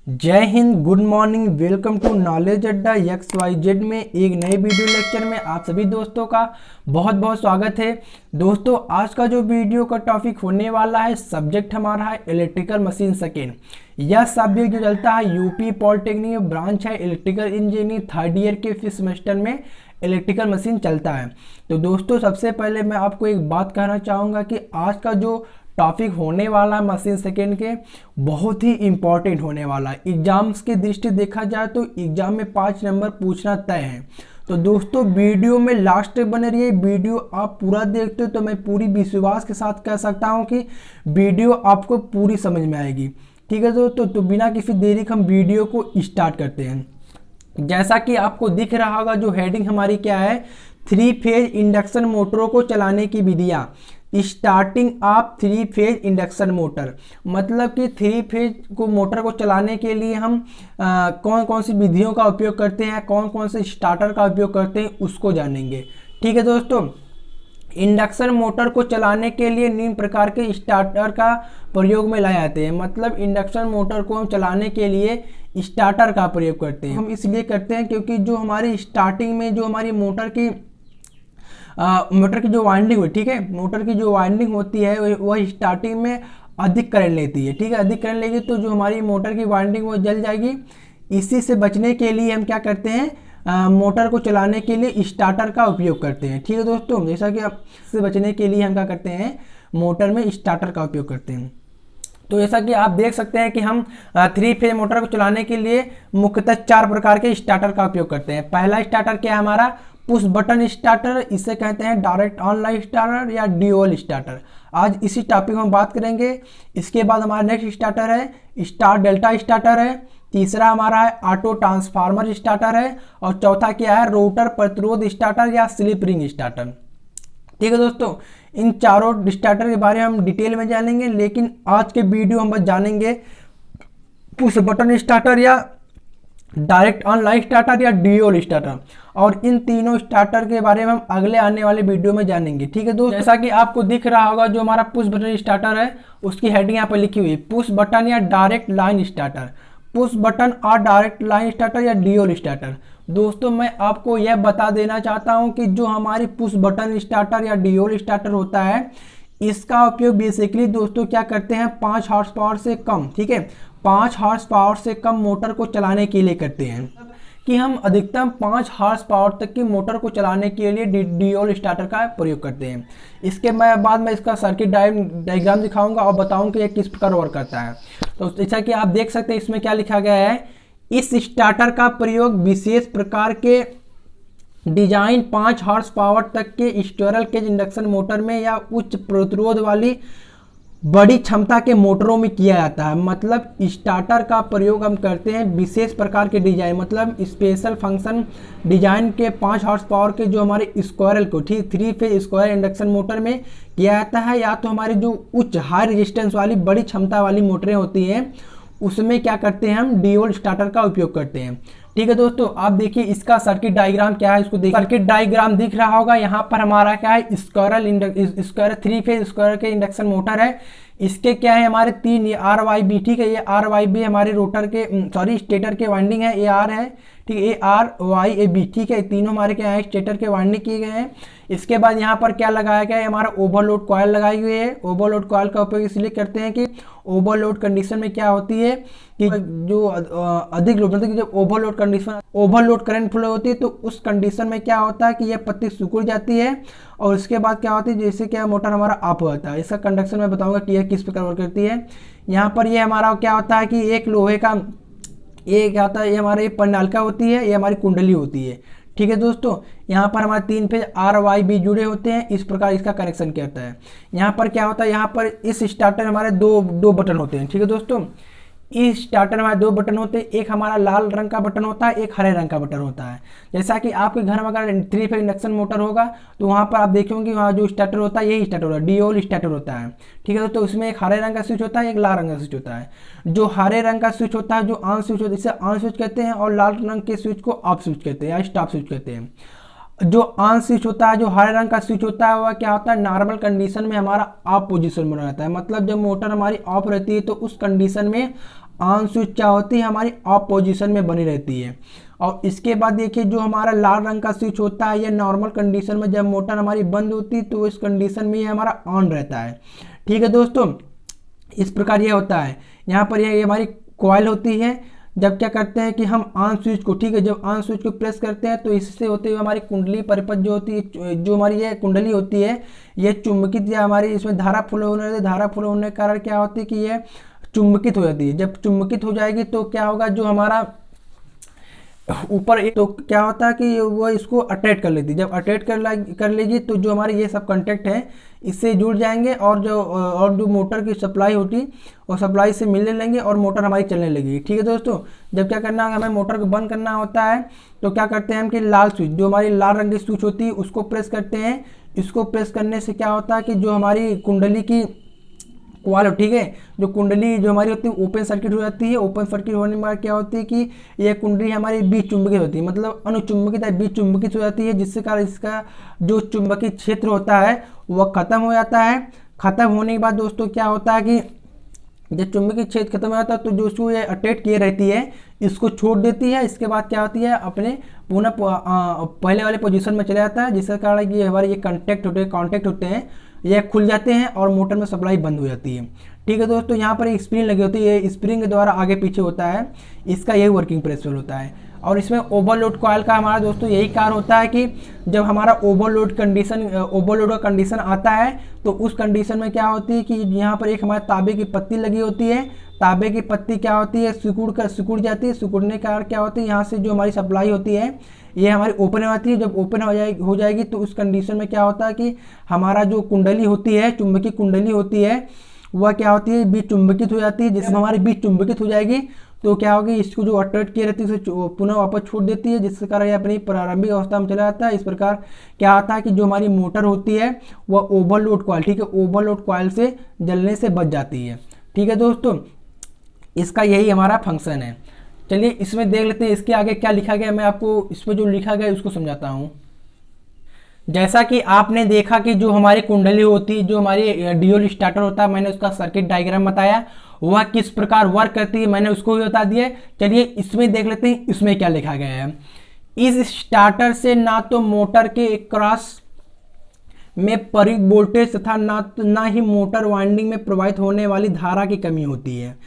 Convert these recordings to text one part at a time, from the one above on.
जय Hind, good morning, welcome to knowledge Adda XYZ में एक नए वीडियो लेक्चर में आप सभी दोस्तों का बहुत बहुत स्वागत है। दोस्तों, आज का जो वीडियो का टॉपिक होने वाला है, सब्जेक्ट हमारा है इलेक्ट्रिकल मशीन सेकेंड। यह सब्जेक्ट जो चलता है यूपी पॉलिटेक्निक ब्रांच है इलेक्ट्रिकल इंजीनियरिंग थर्ड ईयर के फिफ्थ सेमेस्टर में इलेक्ट्रिकल मशीन चलता है। तो दोस्तों, सबसे पहले मैं आपको एक बात कहना चाहूँगा कि आज का जो टॉपिक होने वाला है मशीन सेकेंड के बहुत ही इम्पोर्टेंट होने वाला है। एग्जाम्स की दृष्टि देखा जाए तो एग्जाम में 5 नंबर पूछना तय है। तो दोस्तों, वीडियो में लास्ट तक बने रहिए। वीडियो आप पूरा देखते हो तो मैं पूरी विश्वास के साथ कह सकता हूं कि वीडियो आपको पूरी समझ में आएगी। ठीक है दोस्तों, तो बिना किसी देरी के हम वीडियो को स्टार्ट करते हैं। जैसा कि आपको दिख रहा होगा, जो हेडिंग हमारी क्या है, 3 फेज इंडक्शन मोटरों को चलाने की विधियाँ। Starting of 3 phase induction motor, मतलब कि 3 फेज को मोटर को चलाने के लिए हम कौन कौन सी विधियों का उपयोग करते हैं, कौन कौन से स्टार्टर का उपयोग करते हैं, उसको जानेंगे। ठीक है दोस्तों, इंडक्शन मोटर को चलाने के लिए निम्न प्रकार के स्टार्टर का प्रयोग में लाए जाते हैं। मतलब इंडक्शन मोटर को हम चलाने के लिए स्टार्टर का प्रयोग करते हैं। हम इसलिए करते हैं क्योंकि जो हमारी स्टार्टिंग में जो हमारी मोटर की जो वाइंडिंग होती है, ठीक है, मोटर की जो वाइंडिंग होती है वह स्टार्टिंग में अधिक करंट लेती है। ठीक है, अधिक करंट लेगी तो जो हमारी मोटर की वाइंडिंग वो जल जाएगी। इसी से बचने के लिए हम क्या करते हैं, मोटर को चलाने के लिए स्टार्टर का उपयोग करते हैं। ठीक है दोस्तों, जैसा कि इससे बचने के लिए हम क्या करते हैं, मोटर में स्टार्टर का उपयोग करते हैं। तो जैसा कि आप देख सकते हैं कि हम 3 फेज मोटर को चलाने के लिए मुख्यतः 4 प्रकार के स्टार्टर का उपयोग करते हैं। पहला स्टार्टर क्या है हमारा, पुश बटन स्टार्टर, इसे कहते हैं डायरेक्ट ऑनलाइन स्टार्टर या ड्यूअल स्टार्टर। आज इसी टॉपिक में हम बात करेंगे। इसके बाद हमारा नेक्स्ट स्टार्टर है स्टार डेल्टा स्टार्टर है। तीसरा हमारा है ऑटो ट्रांसफार्मर स्टार्टर है। और चौथा क्या है, रोटर प्रतिरोध स्टार्टर या स्लिप रिंग स्टार्टर। ठीक है दोस्तों, इन चारों स्टार्टर के बारे में हम डिटेल में जानेंगे, लेकिन आज के वीडियो हम बस जानेंगे पुश बटन स्टार्टर या डायरेक्ट ऑनलाइन स्टार्टर या ड्यूअल स्टार्टर। और इन तीनों स्टार्टर के बारे में हम अगले आने वाले वीडियो में जानेंगे। ठीक है दोस्तों, जैसा कि आपको दिख रहा होगा, जो हमारा पुश बटन स्टार्टर है उसकी हेडिंग यहाँ पर लिखी हुई है, पुश बटन या direct line starter. Push button और डायरेक्ट लाइन स्टार्टर या ड्यूअल स्टार्टर। दोस्तों, मैं आपको यह बता देना चाहता हूँ कि जो हमारी पुश बटन स्टार्टर या ड्यूअल स्टार्टर होता है, इसका उपयोग बेसिकली दोस्तों क्या करते हैं, 5 हॉर्स पावर से कम, ठीक है, 5 हॉर्स पावर से कम मोटर को चलाने के लिए करते हैं। कि हम अधिकतम 5 हॉर्स पावर तक की मोटर को चलाने के लिए ड्यूअल स्टार्टर का प्रयोग करते हैं। इसके बाद मैं इसका सर्किट डायग्राम दिखाऊंगा और बताऊंगा कि यह किस प्रकार वर्क करता है। तो जैसा कि आप देख सकते हैं, इसमें क्या लिखा गया है, इस स्टार्टर का प्रयोग विशेष प्रकार के डिजाइन 5 हॉर्स पावर तक के स्क्विरल केज इंडक्शन मोटर में या उच्च प्रतिरोध वाली बड़ी क्षमता के मोटरों में किया जाता है। मतलब स्टार्टर का प्रयोग हम करते हैं विशेष प्रकार के डिजाइन, मतलब स्पेशल फंक्शन डिजाइन के 5 हॉर्स पावर के जो हमारे स्क्वायरल को, ठीक, 3 फेज स्क्वायर इंडक्शन मोटर में किया जाता है। या तो हमारी जो उच्च हाई रेजिस्टेंस वाली बड़ी क्षमता वाली मोटरें होती हैं, उसमें क्या करते हैं, हम ड्यूअल स्टार्टर का उपयोग करते हैं। ठीक है दोस्तों, आप देखिए इसका सर्किट डायग्राम क्या है, इसको देखिए। सर्किट डायग्राम दिख रहा होगा, यहाँ पर हमारा क्या है, स्क्वायर 3 फेज स्क्वायर के इंडक्शन मोटर है। इसके क्या है, हमारे 3 RYB, ठीक है, ये RYB हमारे रोटर के स्टेटर के वाइंडिंग है, AR है, ठीक है, ARYAB, ठीक है, तीनों हमारे क्या है, स्टेटर के वाइंडिंग किए गए हैं। इसके बाद यहाँ पर क्या लगाया गया है, हमारा ओवरलोड कॉयल लगाई हुई है। ओवरलोड कॉयल का उपयोग इसलिए करते हैं कि ओवरलोड कंडीशन में क्या होती है कि जो अधिक लोड, मतलब जब ओवरलोड करंट फ्लो होती है तो उस कंडीशन में क्या होता है कि यह पत्ती सिकुड़ जाती है। और उसके बाद क्या होती है, जैसे क्या मोटर हमारा ऑफ हो जाता है। इसका कंडक्शन मैं बताऊंगा कि यह किस प्रकार वर्क करती है। यहाँ पर ये हमारा क्या होता है कि एक लोहे का, ये क्या होता है, ये हमारे पंडालिका होती है, ये हमारी कुंडली होती है। ठीक है दोस्तों, यहाँ पर हमारे 3 फेज RYB जुड़े होते हैं, इस प्रकार इसका कनेक्शन किया जाता है। यहाँ पर क्या होता है, यहाँ पर इस स्टार्टर हमारे दो बटन होते हैं। ठीक है दोस्तों, इस स्टार्टर में हमारे 2 बटन होते हैं, एक हमारा लाल रंग का बटन होता है, एक हरे रंग का बटन होता है। जैसा कि आपके घर में अगर 3 फेज इंडक्शन मोटर होगा तो वहाँ पर आप देखेंगे वहाँ जो स्टार्टर होता है, यही स्टार्टर होता है, ड्यूअल स्टार्टर होता है। ठीक है दोस्तों, उसमें एक हरे रंग का स्विच होता है, एक लाल रंग का स्विच होता है। जो हरे रंग का स्विच होता है, जो ऑन स्विच होता है, इसे ऑन स्विच कहते हैं, और लाल रंग के स्विच को ऑफ स्विच कहते हैं या स्टॉप स्विच कहते हैं। जो ऑन स्विच होता है, जो हरे रंग का स्विच होता है, वह क्या होता है, नॉर्मल कंडीशन में हमारा ऑफ पोजीशन में रहता है। मतलब जब मोटर हमारी ऑफ रहती है तो उस कंडीशन में ऑन स्विच क्या होती है, हमारी ऑफ पोजीशन में बनी रहती है। और इसके बाद देखिए जो हमारा लाल रंग का स्विच होता है, ये नॉर्मल कंडीशन में जब मोटर हमारी बंद होती है तो इस कंडीशन में ये हमारा ऑन रहता है। ठीक है दोस्तों, इस प्रकार ये होता है। यहाँ पर ये हमारी कॉइल होती है। जब क्या करते हैं कि हम ऑन स्विच को, ठीक है, जब ऑन स्विच को प्रेस करते हैं तो इससे होते हुए हमारी कुंडली परिपथ जो होती है, जो हमारी ये कुंडली होती है, ये चुंबकित या हमारी इसमें धारा फ्लो होने रहती है। धारा फ्लो होने के कारण क्या होती है कि ये चुंबकित हो जाती है। जब चुंबकित हो जाएगी तो क्या होगा, जो हमारा ऊपर तो क्या होता है कि वो इसको अट्रैक्ट कर लेती है। जब अट्रैक्ट कर लेगी तो जो हमारे ये सब कंटेक्ट है इससे जुड़ जाएंगे और जो मोटर की सप्लाई होती और सप्लाई से मिलने लेंगे और मोटर हमारी चलने लगेगी। ठीक है दोस्तों, जब क्या करना है, हमें मोटर को बंद करना होता है तो क्या करते हैं हम कि लाल स्विच, जो हमारी लाल रंग की स्विच होती है उसको प्रेस करते हैं। इसको प्रेस करने से क्या होता है कि जो हमारी कुंडली की कॉइल, ठीक है, जो कुंडली जो हमारी होती है ओपन सर्किट हो जाती है। ओपन सर्किट होने के बाद क्या होती है कि यह कुंडली हमारी बीच चुंबकित होती है, मतलब अनुचुंबकित है, बीच चुंबकित हो जाती है, जिससे कारण इसका जो चुंबकीय क्षेत्र होता है वह खत्म हो जाता है। खत्म होने के बाद दोस्तों क्या होता है कि जब चुंबकीय क्षेत्र खत्म हो जाता है तो जो उसको ये अटैच किए रहती है इसको छोड़ देती है। इसके बाद क्या होती है, अपने पुनः पहले वाले पोजीशन में चले जाता है, जिसके कारण ये हमारे ये कॉन्टेक्ट होते हैं, ये खुल जाते हैं और मोटर में सप्लाई बंद हो जाती है। ठीक है दोस्तों, यहाँ पर एक स्प्रिंग लगी होती है, ये स्प्रिंग के द्वारा आगे पीछे होता है, इसका यही वर्किंग प्रिंसिपल होता है। और इसमें ओवरलोड कॉइल का हमारा दोस्तों यही कार्य होता है कि जब हमारा ओवरलोड का कंडीशन आता है तो उस कंडीशन में क्या होती है कि यहाँ पर एक हमारे तांबे की पत्ती लगी होती है। तांबे की पत्ती क्या होती है, सिकुड़ जाती है। सिकुड़ने के कारण क्या होती है, यहाँ से जो हमारी सप्लाई होती है ये हमारी ओपन हो जाती है। जब ओपन हो जाएगी तो उस कंडीशन में क्या होता है कि हमारा जो कुंडली होती है, चुंबकीय कुंडली होती है, वह क्या होती है, बीच चुंबकित हो जाती है। जिसमें हमारी बीच चुंबकित हो जाएगी तो क्या होगी, इसको जो अट्रैक्ट किए रहती है उसे पुनः वापस छोड़ देती है, जिसके कारण ये अपनी प्रारंभिक अवस्था में चला जाता है। इस प्रकार क्या आता है कि जो हमारी मोटर होती है वह ओवरलोड कॉइल, ठीक है, ओवरलोड कॉइल से जलने से बच जाती है। ठीक है दोस्तों, इसका यही हमारा फंक्शन है। चलिए इसमें देख लेते हैं इसके आगे क्या लिखा गया। मैं आपको इसमें जो लिखा गया उसको समझाता हूँ। जैसा कि आपने देखा कि जो हमारी कुंडली होती है, जो हमारी ड्यूल स्टार्टर होता है, मैंने उसका सर्किट डायग्राम बताया, वह किस प्रकार वर्क करती है मैंने उसको भी बता दिया। चलिए इसमें देख लेते हैं इसमें क्या लिखा गया है। इस स्टार्टर से ना तो मोटर के क्रॉस में परित वोल्टेज तथा ना ही मोटर वाइंडिंग में प्रवाहित होने वाली धारा की कमी होती है।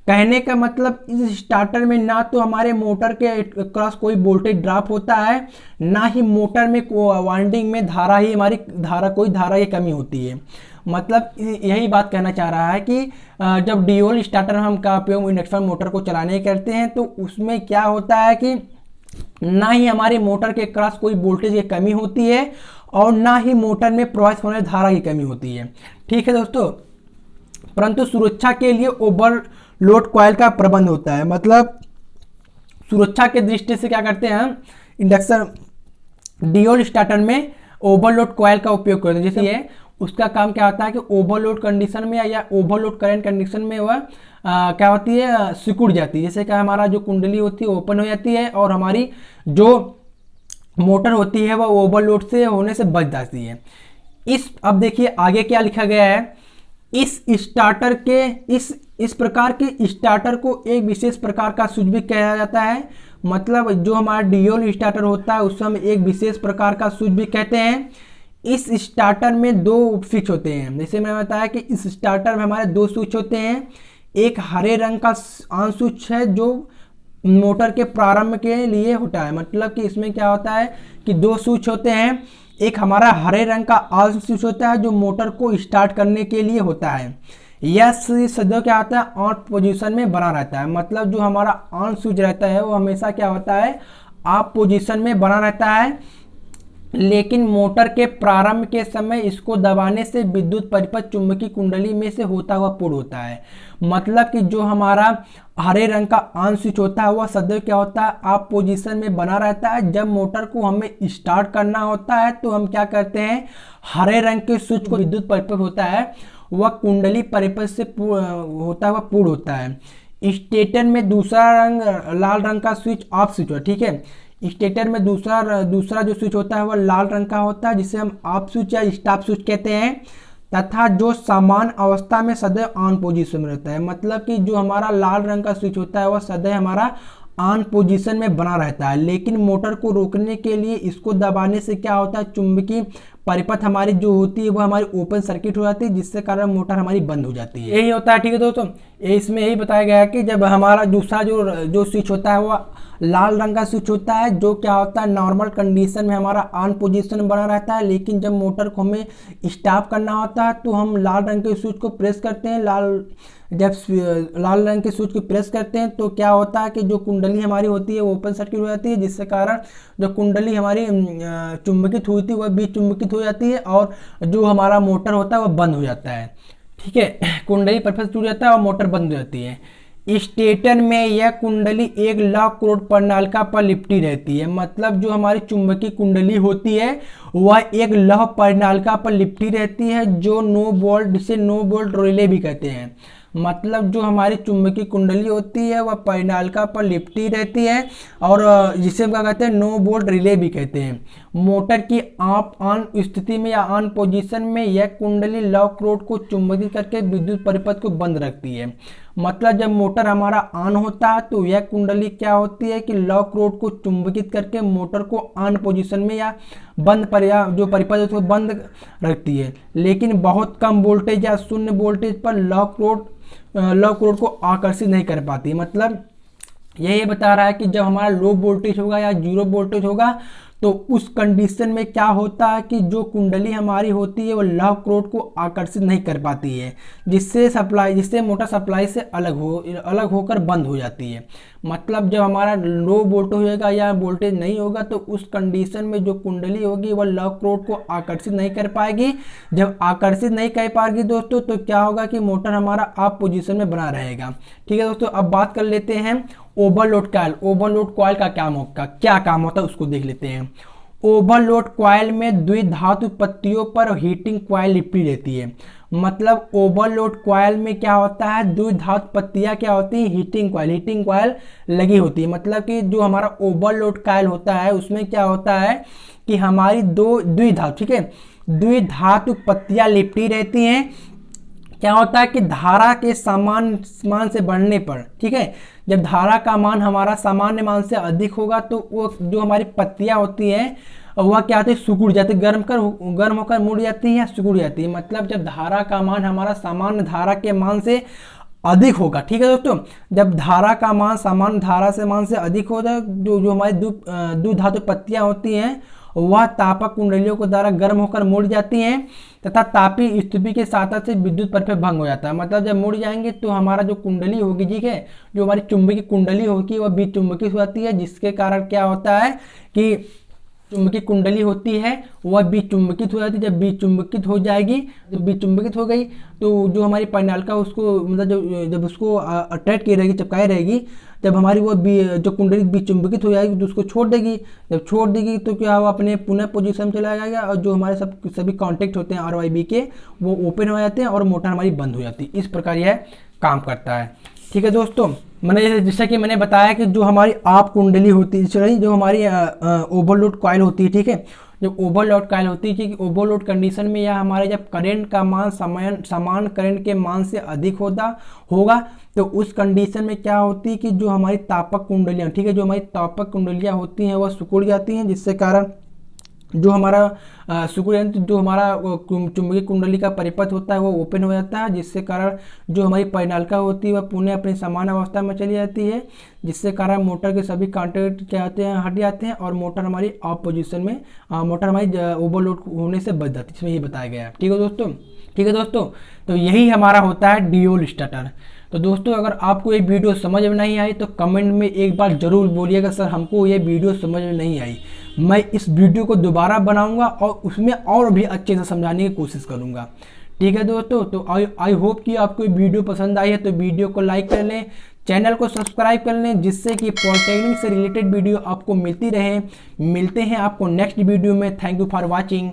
कहने का मतलब इस स्टार्टर में ना तो हमारे मोटर के क्रॉस कोई वोल्टेज ड्रॉप होता है, ना ही मोटर में वाइंडिंग में कोई धारा की कमी होती है। मतलब यही बात कहना चाह रहा है कि जब ड्यूल स्टार्टर हम का उपयोग इंडक्शन मोटर को चलाने करते हैं तो उसमें क्या होता है कि ना ही हमारे मोटर के क्रॉस कोई वोल्टेज की कमी होती है और ना ही मोटर में प्रवाहित होने धारा की कमी होती है। ठीक है दोस्तों, परंतु सुरक्षा के लिए ओवरलोड कॉइल का प्रबंध होता है। मतलब सुरक्षा के दृष्टि से क्या करते हैं हम इंडक्शन ड्यूल स्टार्टर में ओवरलोड कॉइल का उपयोग करते हैं। जैसे ये उसका काम क्या होता है कि ओवरलोड कंडीशन में या ओवरलोड करंट कंडीशन में वह क्या होती है, सिकुड़ जाती है। जैसे कि हमारा जो कुंडली होती है ओपन हो जाती है और हमारी जो मोटर होती है वह ओवरलोड से होने से बच जाती है। अब देखिए आगे क्या लिखा गया है। इस स्टार्टर के इस प्रकार के स्टार्टर को एक विशेष प्रकार का स्विच भी कहा जाता है। मतलब जो हमारा ड्यूल स्टार्टर होता है उससे हम एक विशेष प्रकार का स्विच भी कहते हैं। इस स्टार्टर में दो स्विच होते हैं। जैसे मैंने बताया कि इस स्टार्टर में हमारे दो स्विच होते हैं। एक हरे रंग का ऑन स्विच है जो मोटर के प्रारंभ के लिए होता है। मतलब कि इसमें क्या होता है कि दो स्विच होते हैं। एक हमारा हरे रंग का ऑन स्विच होता है जो मोटर को स्टार्ट करने के लिए होता है। यह सदैव क्या होता है, ऑन पोजीशन में बना रहता है। मतलब जो हमारा ऑन स्विच रहता है वो हमेशा क्या होता है, ऑफ पोजीशन में बना रहता है। लेकिन मोटर के प्रारंभ के समय इसको दबाने से विद्युत परिपथ चुंबकीय कुंडली में से होता हुआ पूर्ण होता है। मतलब कि जो हमारा हरे रंग का ऑन स्विच होता है वह सदैव क्या होता है, ऑफ पोजीशन में बना रहता है। जब मोटर को हमें स्टार्ट करना होता है तो हम क्या करते हैं, हरे रंग के स्विच को विद्युत परिपथ होता है वह कुंडली परिपथ से होता हुआ पूर्ण होता है। स्टेटर में दूसरा रंग लाल रंग का स्विच ऑफ स्विच है। ठीक है, स्टेटर में दूसरा जो स्विच होता है वह लाल रंग का होता है जिसे हम ऑफ स्विच या स्टॉप स्विच कहते हैं। तथा जो समान अवस्था में सदैव ऑन पोजीशन में रहता है। मतलब कि जो हमारा लाल रंग का स्विच होता है वह सदैव हमारा ऑन पोजीशन में बना रहता है, लेकिन मोटर को रोकने के लिए इसको दबाने से क्या होता है, चुंबकीय परिपथ हमारी जो होती है वो हमारी ओपन सर्किट हो जाती है, जिससे कारण मोटर हमारी बंद हो जाती है। यही होता है। ठीक है दोस्तों, इसमें यही बताया गया है कि जब हमारा दूसरा जो स्विच होता है वो लाल रंग का स्विच होता है, जो क्या होता है नॉर्मल कंडीशन में हमारा ऑन पोजीशन में बना रहता है, लेकिन जब मोटर को हमें स्टॉप करना होता है तो हम लाल रंग के स्विच को प्रेस करते हैं। जब लाल रंग के स्विच को प्रेस करते हैं तो क्या होता है कि जो कुंडली हमारी होती है वो ओपन सर्किट हो जाती है, जिससे कारण जो कुंडली हमारी चुंबकित हुई थी वह भी चुंबकित हो जाती है और जो हमारा मोटर होता है वह बंद हो जाता है। ठीक है, कुंडली परफेक्ट टूट जाता है और मोटर बंद हो जाती है। स्टेटर में यह कुंडली एक लौह क्रोड प्रणालिका पर लिपटी रहती है। मतलब जो हमारी चुंबकीय कुंडली होती है वह एक लौह प्रणालिका पर लिपटी रहती है, जो नो बोल्ट, जिसे नो बोल्ट रिले भी कहते हैं। मतलब जो हमारी चुंबकीय कुंडली होती है वह परिनालिका पर लिपटी रहती है और जिसे हम क्या कहते हैं, नो बोल्ट रिले भी कहते हैं। मोटर की ऑफ ऑन स्थिति में या ऑन पोजीशन में यह कुंडली लौह क्रोड को चुंबकित करके विद्युत परिपथ को बंद रखती है। मतलब जब मोटर हमारा ऑन होता है तो यह कुंडली क्या होती है कि लौह क्रोड को चुंबकित करके मोटर को ऑन पोजीशन में या बंद पर या जो परिपथ है उसको बंद रखती है, लेकिन बहुत कम वोल्टेज या शून्य वोल्टेज पर लौह क्रोड को आकर्षित नहीं कर पाती। मतलब ये बता रहा है कि जब हमारा लो वोल्टेज होगा या जीरो वोल्टेज होगा तो उस कंडीशन में क्या होता है कि जो कुंडली हमारी होती है वो लौह क्रोड को आकर्षित नहीं कर पाती है, जिससे मोटर सप्लाई से अलग होकर बंद हो जाती है। मतलब जब हमारा लो वोल्टेज होगा या वोल्टेज नहीं होगा तो उस कंडीशन में जो कुंडली होगी वह लौह क्रोड को आकर्षित नहीं कर पाएगी। जब आकर्षित नहीं कर पाएगी दोस्तों तो क्या होगा कि मोटर हमारा ऑफ पोजीशन में बना रहेगा। ठीक है दोस्तों, अब बात कर लेते हैं ओवरलोड कॉइल। ओवरलोड कॉइल का क्या काम होता है उसको देख लेते हैं। ओवरलोड कॉइल में द्विधातु पत्तियों पर हीटिंग कॉइल लिपटी रहती है। मतलब ओवरलोड कॉइल में क्या होता है, द्विधातु पत्तियां क्या होती है, हीटिंग कॉइल लगी होती है। मतलब कि जो हमारा ओवरलोड कॉइल होता है उसमें क्या होता है कि हमारी दो द्विधातु, ठीक है, द्विधातु पत्तियां लिपटी रहती हैं। क्या होता है कि धारा के समान मान से बढ़ने पर, ठीक है, जब धारा का मान हमारा सामान्य मान से अधिक होगा तो वो जो हमारी पत्तियां होती हैं वह क्या होती है, सिकुड़ जाती है, गर्म होकर मुड़ जाती है या सिकुड़ जाती है। मतलब जब धारा का मान हमारा सामान्य धारा के मान से अधिक होगा, ठीक है दोस्तों, जब धारा का मान सामान्य धारा से मान से अधिक हो जाए, जो हमारी द्विधातु पत्तियां होती हैं वह तापक कुंडलियों के द्वारा गर्म होकर मुड़ जाती हैं तथा तापीय स्थिति के साथ से विद्युत परिपथ भंग हो जाता है। मतलब जब मुड़ जाएंगे तो हमारा जो कुंडली होगी, ठीक है, जो हमारी चुंबकीय कुंडली होगी वह विचुंबकित हो जाती है, जिसके कारण क्या होता है कि चुंबकीय कुंडली होती है वह विचुंबकित हो जाती है। जब विचुंबकित हो जाएगी, जब विचुंबकित हो गई तो जो हमारी परिनालिका उसको मतलब जब उसको अट्रैक्ट की रहेगी, चिपकाई रहेगी, जब हमारी वो जो कुंडली विचुंबकित हो जाएगी तो उसको छोड़ देगी। जब छोड़ देगी तो क्या वो अपने पुनः पोजीशन में चला जाएगा और जो हमारे सभी कॉन्टेक्ट होते हैं RYB के वो ओपन हो जाते हैं और मोटर हमारी बंद हो जाती है। इस प्रकार यह काम करता है। ठीक है दोस्तों, मैंने जैसा कि मैंने बताया कि जो हमारी आप कुंडली होती है, जो हमारी ओवरलोड कॉइल होती है, ठीक है, जब ओवरलोड कॉइल होती है कि ओवरलोड कंडीशन में या हमारे जब करंट का मान समान करंट के मान से अधिक होगा तो उस कंडीशन में क्या होती है कि जो हमारी तापक कुंडलियाँ, ठीक है, जो हमारी तापक कुंडलियाँ होती हैं वह सिकुड़ जाती हैं, जिससे कारण जो हमारा जो हमारा चुंबकीय कुंडली का परिपथ होता है वो ओपन हो जाता है, जिससे कारण जो हमारी परिनालिका होती है वह पुनः अपनी समान अवस्था में चली जाती है, जिससे कारण मोटर के सभी कॉन्टैक्ट क्या होते हैं, हट जाते हैं और मोटर हमारी ऑफ पोजीशन में मोटर हमारी ओवरलोड होने से बच जाती है। इसमें ये बताया गया है। ठीक है दोस्तों, तो यही हमारा होता है ड्यूल स्टार्टर। तो दोस्तों अगर आपको ये वीडियो समझ में नहीं आई तो कमेंट में एक बार ज़रूर बोलिएगा सर हमको ये वीडियो समझ में नहीं आई। मैं इस वीडियो को दोबारा बनाऊंगा और उसमें और भी अच्छे से समझाने की कोशिश करूंगा। ठीक है दोस्तों, तो आई होप कि आपको ये वीडियो पसंद आई है तो वीडियो को लाइक कर लें, चैनल को सब्सक्राइब कर लें, जिससे कि पॉलिटेक्निक से रिलेटेड वीडियो आपको मिलती रहे। मिलते हैं आपको नेक्स्ट वीडियो में। Thank you for watching.